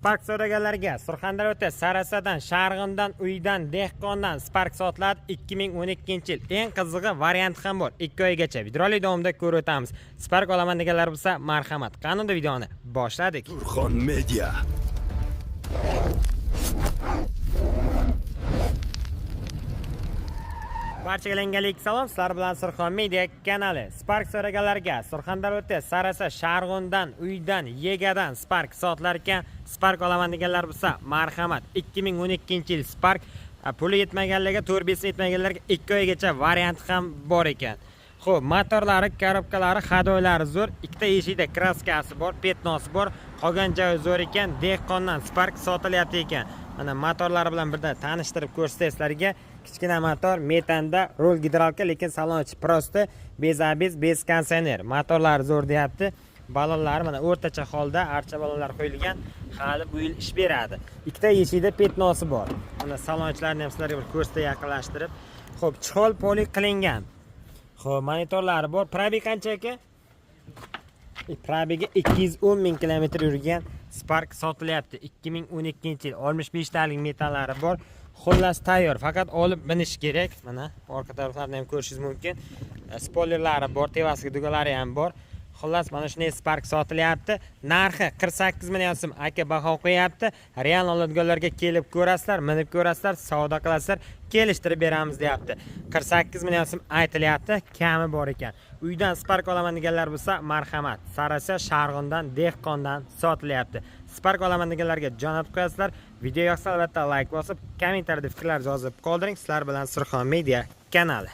Spark so'raganlarga Surxondaryoda Sarasadan, Sharg'indan, Uydan, Dehqondan Spark sotiladi 2012-yil. Eng qizig'i varianti ham bor. 2 oygacha. Videolar davomida ko'rib o'tamiz. Spark olaman deganlar bo'lsa, marhamat. Qanunda videoni boshladik. Surxon Media. Barchaga salom, sizlar bilan Surxon Media kanali. Spark so'raganlarga Surxondaryoda Sarasa, Sharg'indan, Uydan, Yegadan Spark sotilar ekan. Spark olaman deganlar bo'lsa, marhamat. 2012-yil Spark puli yetmaganlarga, to'rbesi yetmaganlarga 2 oygacha varianti ham bor ekan. Xo'p, motorlari, korobkalari, hadoylari zo'r, ikkita eshikda kraskasi bor, petnosi bor, qolgan joyi zo'r ekan. Dehqondan Spark sotilyapti ekan. Mana motorlari bilan birda tanishtirib ko'rsatay sizlarga. Kichkina motor, metanda, rol gidralka, lekin salon ichi prosta, bez bez konditsioner. Motorlari zo'r deyapti. Balonlari mana o'rtacha holda, archa balonlar qo'yilgan. Hali bu yil ish beradi. Ikkita eshikda petnosi bor. Mana salon ichlarini ham sizlarga bir ko'rsatay yaqinlashtirib. Xo'p, chihol poli qilingan. Xo'p, monitorlari bor. Probeg qancha aka? Probegi 210 ming kilometr yurgan Spark sotilyapti. 2012-yil 65 talik metallari bor. Xullas tayyor, faqat olib binish kerak. Mana orqa taraflarini ham ko'rishingiz mumkin. Spoilerlari bor, tevasiga dugalari ham bor. Xullas mana shunday Spark sotilyapti. Narxi 48 million so'm aka baho qo'yapti. Real oladiganlarga kelib ko'rasizlar, minib ko'rasizlar, savdo qilasizlar, kelishtirib beramiz deyapti. 48 million so'm aytilyapti, kami bor ekan. Uydan Spark olaman deganlar bo'lsa, marhamat. Sarasa, Sharg'indan, Dehqondan sotilyapti. Spark olaman deganlarga jo'natib qo'yasizlar. Video yoqsa albatta like bosib, kommentariyada fikrlar yozib qoldiring. Sizlar bilan Surxon Media kanali.